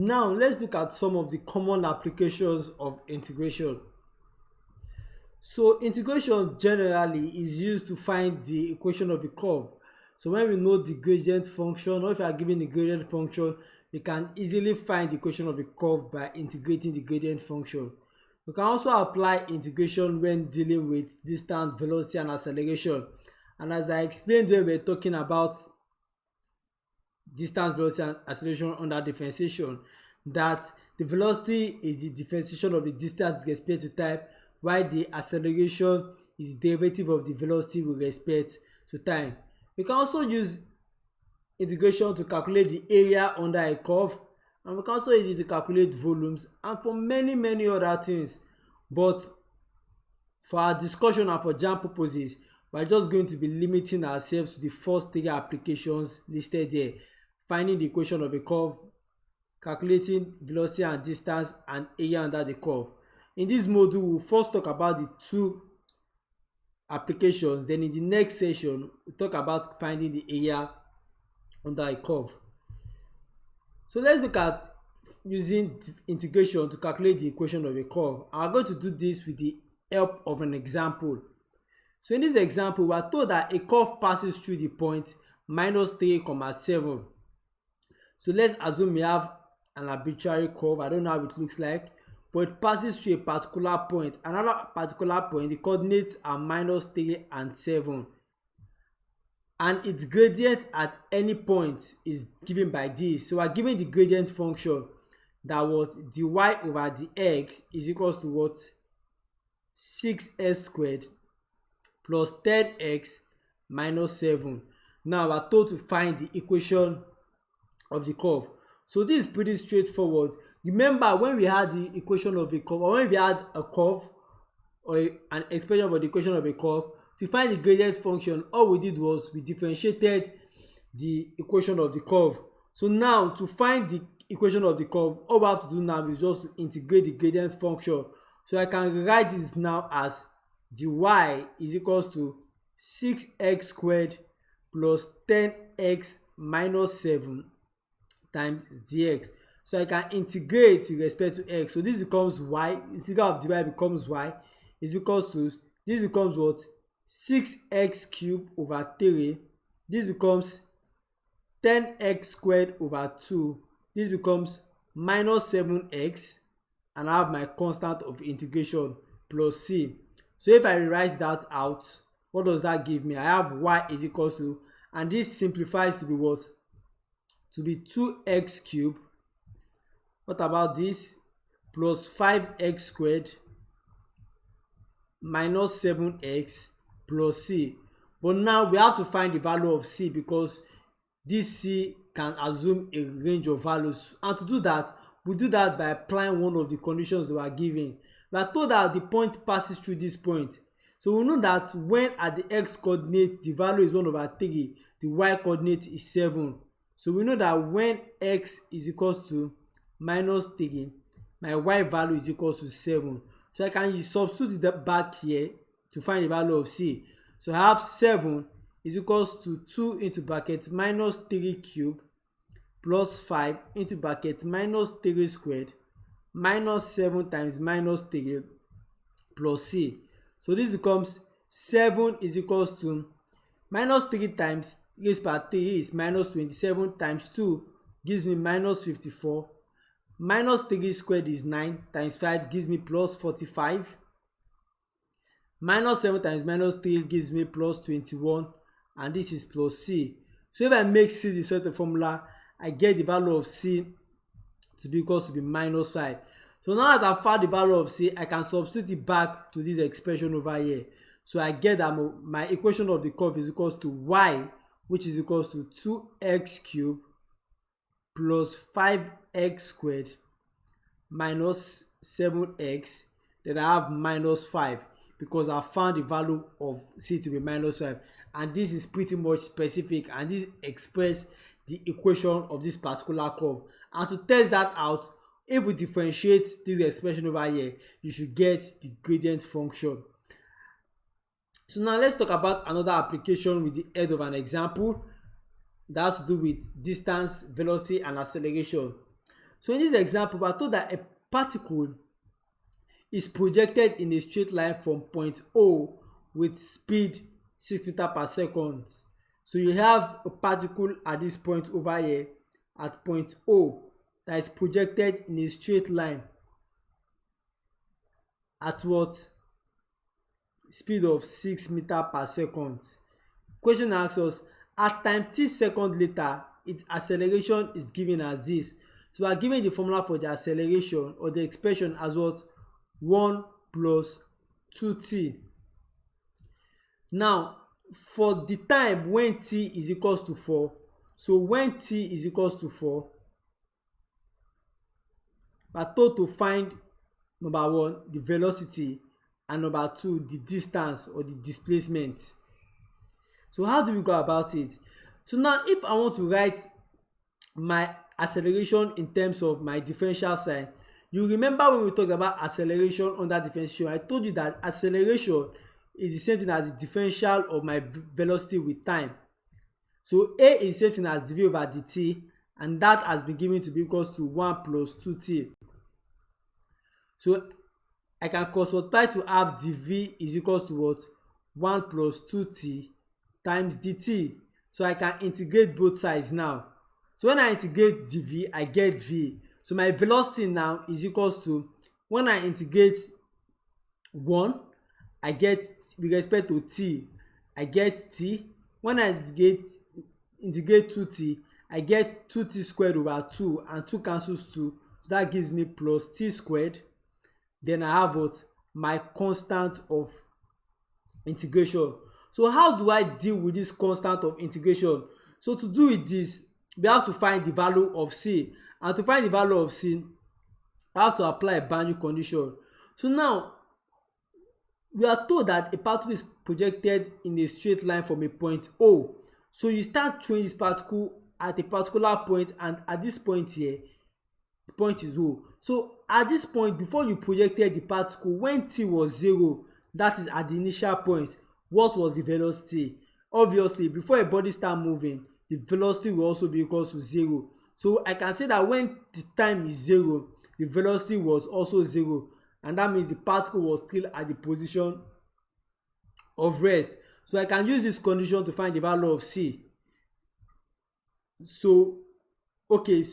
Now let's look at some of the common applications of integration. So integration generally is used to find the equation of a curve. So when we know the gradient function, or if you are given the gradient function, we can easily find the equation of a curve by integrating the gradient function. We can also apply integration when dealing with distance, velocity and acceleration. And as I explained when we were talking about distance, velocity and acceleration under differentiation, that the velocity is the differentiation of the distance with respect to time, while the acceleration is the derivative of the velocity with respect to time. We can also use integration to calculate the area under a curve, and we can also use it to calculate volumes and for many other things. But for our discussion and for jam purposes, we are just going to be limiting ourselves to the first three applications listed here: finding the equation of a curve, calculating velocity and distance, and area under the curve. In this module, we will first talk about the two applications, then in the next session we'll talk about finding the area under a curve. So let's look at using integration to calculate the equation of a curve. I'm going to do this with the help of an example. So in this example, we are told that a curve passes through the point minus 3,7. So let's assume we have an arbitrary curve. I don't know how it looks like, but it passes through a particular point. Another particular point, the coordinates are minus 3 and 7. And its gradient at any point is given by this. So we are given the gradient function that what dy over dx is equals to what? 6x squared plus 10x minus 7. Now we are told to find the equation of the curve. So this is pretty straightforward. Remember when we had the equation of a curve, or when we had a curve or an expression for the equation of a curve, to find the gradient function, all we did was we differentiated the equation of the curve. So now to find the equation of the curve, all we have to do now is just to integrate the gradient function. So I can write this now as dy is equals to 6x squared plus 10x minus 7 times dx. So I can integrate with respect to x. So this becomes y, integral of dy becomes y is equals to, this becomes what? 6x cubed over 3. This becomes 10x squared over 2. This becomes minus 7x, and I have my constant of integration plus c. So if I rewrite that out, what does that give me? I have y is equals to, and this simplifies to be what? To be 2x cubed. What about this? Plus 5x squared minus 7x plus c. But now we have to find the value of c, because this c can assume a range of values, and to do that we do that by applying one of the conditions we are given. We are told that the point passes through this point, so we know that when at the x coordinate the value is 1 over 3, the y coordinate is 7. So we know that when x is equals to minus 3, my y value is equals to 7. So I can substitute it back here to find the value of c. So I have 7 is equals to 2 into bracket minus 3 cubed plus 5 into bracket minus 3 squared minus 7 times minus 3 plus c. So this becomes 7 is equals to minus 3 times raised by 3 is minus 27 times 2 gives me minus 54. Minus 3 squared is 9 times 5 gives me plus 45. Minus 7 times minus 3 gives me plus 21, and this is plus c. So if I make c the sort of formula, I get the value of c to be equals to be minus 5. So now that I found the value of c, I can substitute it back to this expression over here. So I get that my equation of the curve is equals to y, which is equals to 2x cubed plus 5x squared minus 7x. Then I have minus 5, because I found the value of c to be minus 5, and this is pretty much specific, and this expresses the equation of this particular curve. And to test that out, if we differentiate this expression over here, you should get the gradient function. So now let's talk about another application with the help of an example that has to do with distance, velocity and acceleration. So in this example, we are told that a particle is projected in a straight line from point O with speed 6 meters per second. So you have a particle at this point over here at point O that is projected in a straight line at what? Speed of 6 meters per second. Question asks us, at time t second later, its acceleration is given as this. So we are given the formula for the acceleration or the expression as what? 1 plus 2t. Now, for the time when t is equals to 4, so when t is equals to 4, we are told to find number 1, the velocity, and number 2, the distance or the displacement. So how do we go about it? So now if I want to write my acceleration in terms of my differential sign, you remember when we talked about acceleration under differentiation, I told you that acceleration is the same thing as the differential of my velocity with time. So a is the same thing as dv over dt, and that has been given to be equals to 1 plus 2t. So I can cross multiply to have dv is equals to what? 1 plus 2t times dt. So I can integrate both sides now. So when I integrate dv, I get v. So my velocity now is equals to, when I integrate 1, I get, with respect to t, I get t. When I integrate 2t, I get 2t squared over 2, and 2 cancels 2. So that gives me plus t squared. Then I have what? My constant of integration. So how do I deal with this constant of integration? So to do with this, we have to find the value of c. And to find the value of c, I have to apply a boundary condition. So now, we are told that a particle is projected in a straight line from a point O. So you start throwing this particle at a particular point, and at this point here, the point is O. So at this point, before you projected the particle, when t was 0, that is at the initial point, what was the velocity? Obviously, before a body start moving, the velocity will also be equal to 0. So I can say that when the time is 0, the velocity was also 0, and that means the particle was still at the position of rest. So I can use this condition to find the value of c. So okay,